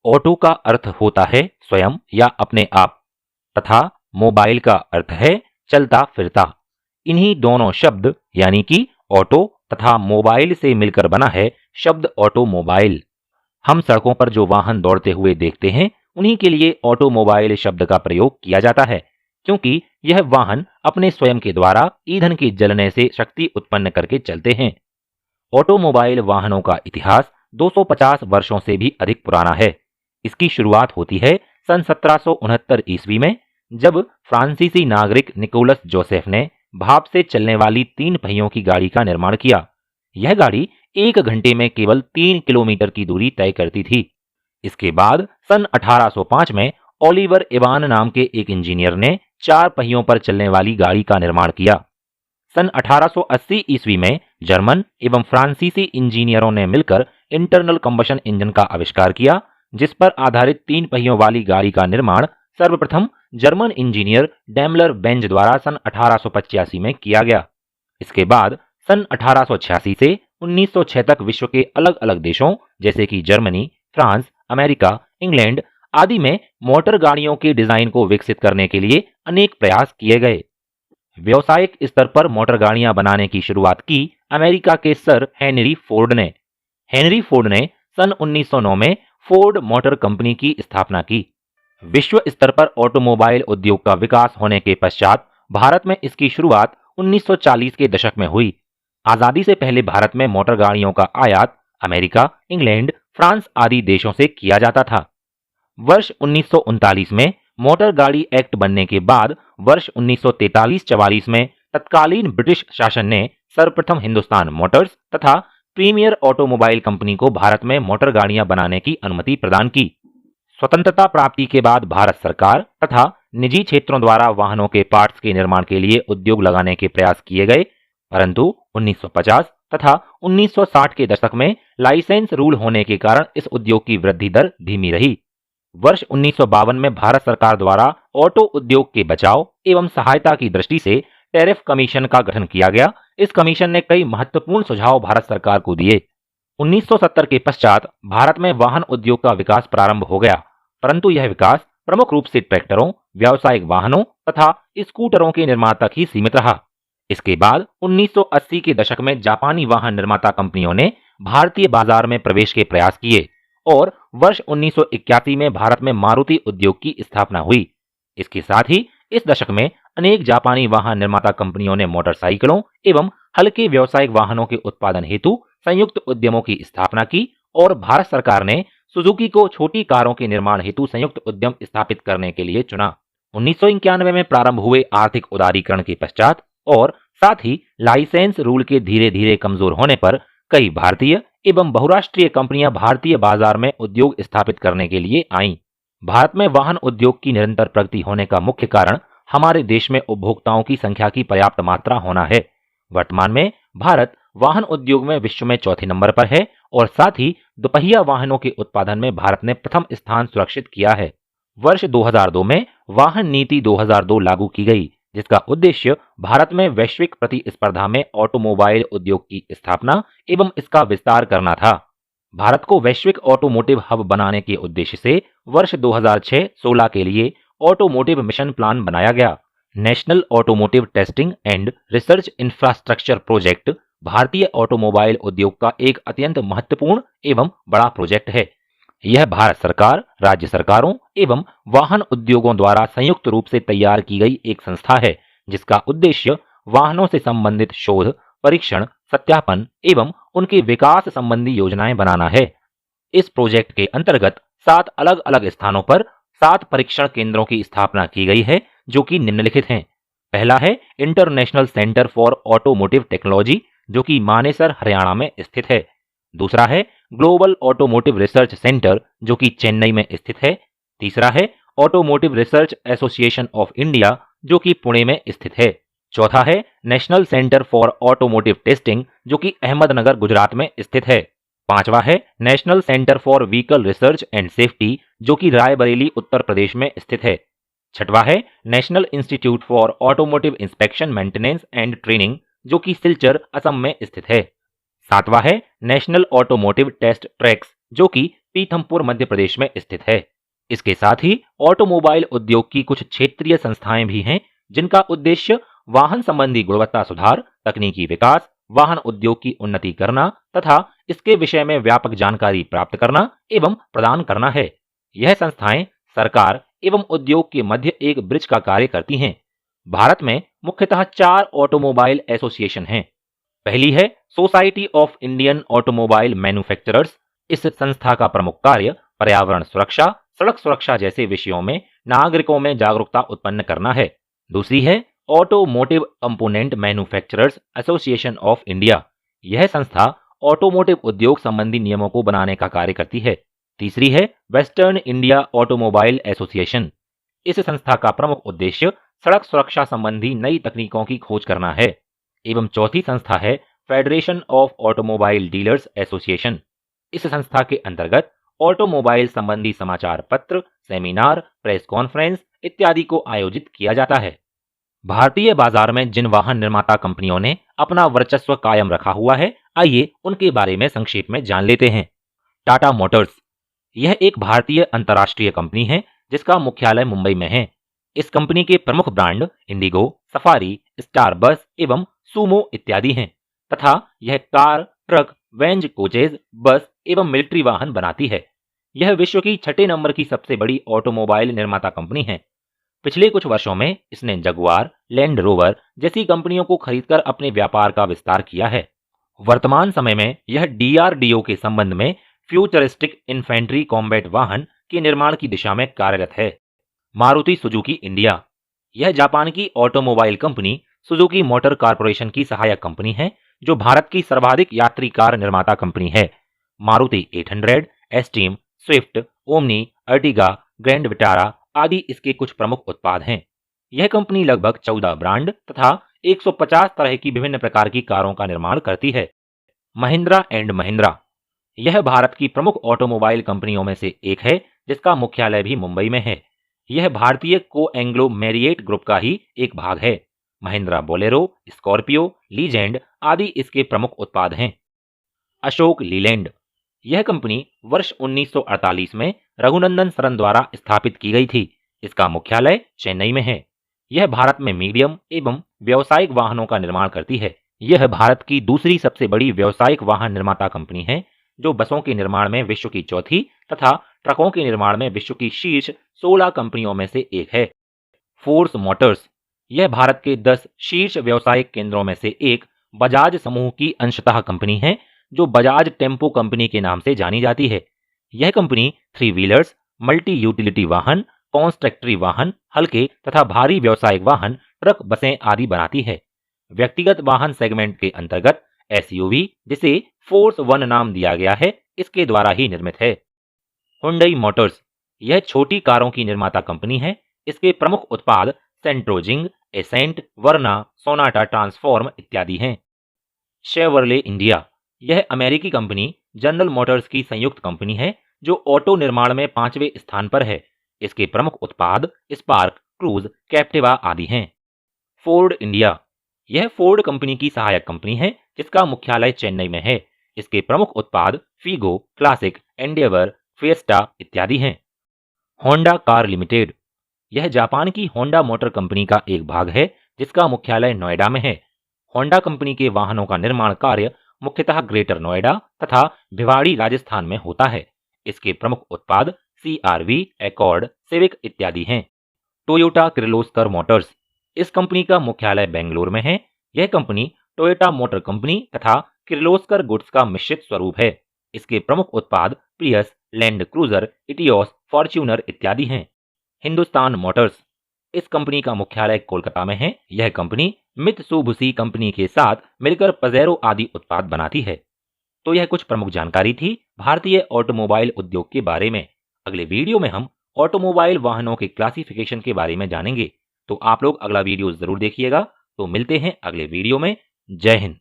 Auto का अर्थ होता है स्वयं या अपने आप तथा मोबाइल का अर्थ है चलता फिरता। इन्हीं दोनों शब्द यानी कि ऑटो तथा मोबाइल से मिलकर बना है शब्द ऑटोमोबाइल। हम सड़कों पर जो वाहन दौड़ते हुए देखते हैं उन्हीं के लिए ऑटोमोबाइल शब्द का प्रयोग किया जाता है, क्योंकि यह वाहन अपने स्वयं के द्वारा ईंधन के जलने से शक्ति उत्पन्न करके चलते हैं। ऑटोमोबाइल वाहनों का इतिहास 250 वर्षों से भी अधिक पुराना है। इसकी शुरुआत होती है सन 1769 ईस्वी में, जब फ्रांसीसी नागरिक निकोलस जोसेफ ने भाप से चलने वाली 3 पहियों की गाड़ी का निर्माण किया। यह गाड़ी 1 घंटे में केवल 3 किलोमीटर की दूरी तय करती थी। इसके बाद सन 1805 में ओलिवर इवान नाम के एक इंजीनियर ने 4 पहियों पर चलने वाली गाड़ी का निर्माण किया। सन 1880 ईस्वी में जर्मन एवं फ्रांसीसी इंजीनियरों ने मिलकर इंटरनल कंबशन इंजन का आविष्कार किया, जिस पर आधारित 3 पहियों वाली गाड़ी का निर्माण सर्वप्रथम जर्मन इंजीनियर डेमलर बेंज द्वारा सन 1885 में किया गया। इसके बाद सन 1886 से 1906 तक विश्व के अलग अलग देशों जैसे कि जर्मनी, फ्रांस, अमेरिका, इंग्लैंड आदि में मोटर गाड़ियों के डिजाइन को विकसित करने के लिए अनेक प्रयास किए गए। व्यावसायिक स्तर पर मोटर गाड़ियां बनाने की शुरुआत की अमेरिका के सर हेनरी फोर्ड ने। हेनरी फोर्ड ने सन 1909 में फोर्ड मोटर कंपनी की स्थापना की। विश्व स्तर पर ऑटोमोबाइल उद्योग का विकास होने के पश्चात भारत में इसकी शुरुआत 1940 के दशक में हुई। आजादी से पहले भारत में मोटर गाड़ियों का आयात अमेरिका, इंग्लैंड, फ्रांस आदि देशों से किया जाता था। वर्ष 1939 में मोटर गाड़ी एक्ट बनने के बाद वर्ष 1943-44 में तत्कालीन ब्रिटिश शासन ने सर्वप्रथम हिंदुस्तान मोटर्स तथा प्रीमियर ऑटोमोबाइल कंपनी को भारत में मोटर गाड़ियां बनाने की अनुमति प्रदान की। स्वतंत्रता प्राप्ति के बाद भारत सरकार तथा निजी क्षेत्रों द्वारा वाहनों के पार्ट्स के निर्माण के लिए उद्योग लगाने के प्रयास किए गए, परंतु 1950 तथा 1960 के दशक में लाइसेंस रूल होने के कारण इस उद्योग की वृद्धि दर धीमी रही। वर्ष 1952 में भारत सरकार द्वारा ऑटो उद्योग के बचाव एवं सहायता की दृष्टि से टैरिफ कमीशन का गठन किया गया। इस कमीशन ने कई महत्वपूर्ण सुझाव भारत सरकार को दिए। 1970 के पश्चात भारत में वाहन उद्योग का विकास प्रारंभ हो गया, परंतु यह विकास प्रमुख रूप से ट्रैक्टरों, व्यावसायिक वाहनों तथा स्कूटरों के निर्माण तक ही सीमित रहा। इसके बाद 1980 के दशक में जापानी वाहन निर्माता कंपनियों ने भारतीय बाजार में प्रवेश के प्रयास किए और वर्ष 1981 में भारत में मारुति उद्योग की स्थापना हुई। इसके साथ ही इस दशक में अनेक जापानी वाहन निर्माता कंपनियों ने मोटरसाइकिलों एवं हल्के व्यावसायिक वाहनों के उत्पादन हेतु संयुक्त उद्यमों की स्थापना की और भारत सरकार ने सुजुकी को छोटी कारों के निर्माण हेतु संयुक्त उद्यम स्थापित करने के लिए चुना। 1991 में प्रारंभ हुए आर्थिक उदारीकरण के पश्चात और साथ ही लाइसेंस रूल के धीरे धीरे कमजोर होने पर कई भारतीय एवं बहुराष्ट्रीय कंपनियां भारतीय बाजार में उद्योग स्थापित करने के लिए आईं। भारत में वाहन उद्योग की निरंतर प्रगति होने का मुख्य कारण हमारे देश में उपभोक्ताओं की संख्या की पर्याप्त मात्रा होना है। वर्तमान में भारत वाहन उद्योग में विश्व में चौथे नंबर पर है और साथ ही दोपहिया वाहनों के उत्पादन में भारत ने प्रथम स्थान सुरक्षित किया है। वर्ष 2002 में वाहन नीति 2002 लागू की गई, जिसका उद्देश्य भारत में वैश्विक प्रतिस्पर्धा में ऑटोमोबाइल उद्योग की स्थापना एवं इसका विस्तार करना था। भारत को वैश्विक ऑटोमोटिव हब बनाने के उद्देश्य से वर्ष 2006-16 के लिए ऑटोमोटिव मिशन प्लान बनाया गया। National automotive testing and research infrastructure project भारतीय ऑटोमोबाइल उद्योग का एक अत्यंत महत्वपूर्ण एवं बड़ा प्रोजेक्ट है। यह भारत सरकार, राज्य सरकारों एवं वाहन उद्योगों द्वारा संयुक्त रूप से तैयार की गई एक संस्था है, जिसका उद्देश्य वाहनों से संबंधित शोध, परीक्षण, सत्यापन एवं उनके विकास संबंधी योजनाएं बनाना है। इस प्रोजेक्ट के अंतर्गत 7 अलग अलग स्थानों पर 7 परीक्षण केंद्रों की स्थापना की गई है, जो कि निम्नलिखित हैं। पहला है international centre for automotive technology, जो कि मानेसर, हरियाणा में स्थित है। दूसरा है ग्लोबल ऑटोमोटिव रिसर्च सेंटर, जो कि चेन्नई में स्थित है। तीसरा है automotive research association of India, जो कि पुणे में स्थित है। चौथा है national centre for automotive testing, जो कि अहमदनगर, गुजरात में स्थित है। पांचवा है national centre for vehicle research and safety, जो कि रायबरेली, उत्तर प्रदेश में स्थित है। छठवा है national institute for automotive inspection, maintenance and training, जो कि सिलचर, असम में स्थित है। सातवां है नेशनल ऑटोमोटिव टेस्ट ट्रैक्स, जो कि पीथमपुर मध्य प्रदेश में स्थित है। इसके साथ ही ऑटोमोबाइल उद्योग की कुछ क्षेत्रीय संस्थाएं भी हैं, जिनका उद्देश्य वाहन संबंधी गुणवत्ता सुधार, तकनीकी विकास, वाहन उद्योग की उन्नति करना तथा इसके विषय में व्यापक जानकारी प्राप्त करना एवं प्रदान करना है। यह संस्थाएं सरकार एवं उद्योग के मध्य एक ब्रिज का कार्य करती हैं। भारत में मुख्यतः 4 ऑटोमोबाइल एसोसिएशन हैं। पहली है society of Indian automobile manufacturers. इस संस्था का प्रमुख कार्य पर्यावरण सुरक्षा, सड़क सुरक्षा जैसे विषयों में नागरिकों में जागरूकता उत्पन्न करना है। दूसरी है automotive component manufacturers association of India. यह संस्था ऑटोमोटिव उद्योग संबंधी नियमों को बनाने का कार्य करती है। तीसरी है वेस्टर्न इंडिया ऑटोमोबाइल एसोसिएशन। इस संस्था का प्रमुख उद्देश्य सड़क सुरक्षा संबंधी नई तकनीकों की खोज करना है। एवं चौथी संस्था है federation of automobile dealers association. इस संस्था के अंतर्गत ऑटोमोबाइल संबंधी समाचार पत्र, सेमिनार, प्रेस कॉन्फ्रेंस इत्यादि को आयोजित किया जाता है। भारतीय बाजार में जिन वाहन निर्माता कंपनियों ने अपना वर्चस्व कायम रखा हुआ है, आइए उनके बारे में संक्षेप में जान लेते हैं। टाटा मोटर्स, यह एक भारतीय अंतर्राष्ट्रीय कंपनी है जिसका मुख्यालय मुंबई में है। इस कंपनी के प्रमुख ब्रांड इंडिगो, सफारी, स्टार बस एवं सुमो इत्यादि हैं तथा यह कार, ट्रक, वैन, कोचेज, बस एवं मिलिट्री वाहन बनाती है। यह विश्व की 6 नंबर की सबसे बड़ी ऑटोमोबाइल निर्माता कंपनी है। पिछले कुछ वर्षों में इसने जगुआर, लैंड रोवर जैसी कंपनियों को खरीदकर अपने व्यापार का विस्तार किया है। वर्तमान समय में यह डीआरडीओ के संबंध में फ्यूचरिस्टिक इन्फेंट्री कॉम्बैट वाहन के निर्माण की दिशा में कार्यरत है। मारुति सुजुकी इंडिया, यह जापान की automobile company Suzuki motor corporation की सहायक कंपनी है, जो भारत की सर्वाधिक यात्री कार निर्माता कंपनी है। Maruti 800, esteem, Swift, omni, Ertiga, grand Vitara आदि इसके कुछ प्रमुख उत्पाद हैं। यह कंपनी लगभग 14 ब्रांड तथा 150 तरह की विभिन्न प्रकार की कारों का निर्माण करती है। महिंद्रा एंड महिंद्रा, यह भारत की प्रमुख ऑटोमोबाइल कंपनियों में से एक है, जिसका मुख्यालय भी मुंबई में है। यह भारतीय को एंग्लो मैरिएट ग्रुप का ही एक भाग है। महिंद्रा बोलेरो, स्कॉर्पियो, लीजेंड आदि इसके प्रमुख उत्पाद हैं। अशोक लीलैंड, यह कंपनी वर्ष 1948 में रघुनंदन सरन द्वारा स्थापित की गई थी। इसका मुख्यालय चेन्नई में है। यह भारत में मीडियम एवं व्यावसायिक वाहनों का निर्माण करती है। यह भारत की दूसरी सबसे बड़ी व्यावसायिक वाहन निर्माता कंपनी है, जो बसों के निर्माण में विश्व की चौथी तथा ट्रकों के निर्माण में विश्व की शीर्ष 16 कंपनियों में से एक है। फोर्स मोटर्स, यह भारत के 10 शीर्ष व्यावसायिक केंद्रों में से एक बजाज समूह की अंशतः कंपनी है, जो बजाज टेम्पो कंपनी के नाम से जानी जाती है। यह कंपनी 3 व्हीलर्स, मल्टी यूटिलिटी वाहन, कॉन्स्ट्रक्टरी वाहन, हल्के तथा भारी व्यावसायिक वाहन, ट्रक, बसें आदि बनाती है। व्यक्तिगत वाहन सेगमेंट के अंतर्गत एसयूवी, जिसे फोर्स 1 नाम दिया गया है, इसके द्वारा ही निर्मित है। हुंडई मोटर्स, यह छोटी कारों की निर्माता कंपनी है। इसके प्रमुख उत्पाद सेंट्रोजिंग, एसेंट, वर्ना, सोनाटा ट्रांसफॉर्म इत्यादि हैं। शेवरले इंडिया, यह अमेरिकी कंपनी जनरल मोटर्स की संयुक्त कंपनी है, जो ऑटो निर्माण में 5वें स्थान पर है। इसके प्रमुख उत्पाद स्पार्क, क्रूज, कैप्टिवा आदि हैं। फोर्ड इंडिया, यह फोर्ड कंपनी की सहायक कंपनी है, जिसका मुख्यालय चेन्नई में है। इसके प्रमुख उत्पाद फीगो, क्लासिक, एंडेवर, फिएस्टा इत्यादि हैं। होंडा कार लिमिटेड, यह जापान की होंडा मोटर कंपनी का एक भाग है, जिसका मुख्यालय नोएडा में है। होंडा कंपनी के वाहनों का निर्माण कार्य मुख्यतः ग्रेटर नोएडा तथा भिवाड़ी राजस्थान में होता है। इसके प्रमुख उत्पाद सीआरवी, एकॉर्ड, सिविक इत्यादि हैं। टोयोटा किर्लोस्कर मोटर्स, इस कंपनी का मुख्यालय बेंगलुरु में है। यह कंपनी टोयोटा मोटर कंपनी तथा किर्लोस्कर गुड्स का मिश्रित स्वरूप है। इसके प्रमुख उत्पाद Prius, Land Cruiser, Etios, Fortuner इत्यादि हैं। हिंदुस्तान मोटर्स, इस कंपनी का मुख्यालय कोलकाता में है। यह कंपनी मित्सुबिशी कंपनी के साथ मिलकर पजेरो आदि उत्पाद बनाती है। तो यह कुछ प्रमुख जानकारी थी भारतीय ऑटोमोबाइल उद्योग के बारे में। अगले वीडियो में हम ऑटोमोबाइल वाहनों के क्लासिफिकेशन के बारे में जानेंगे। तो आप लोग अगला वीडियो जरूर देखिएगा। तो मिलते हैं अगले वीडियो में। जय हिंद।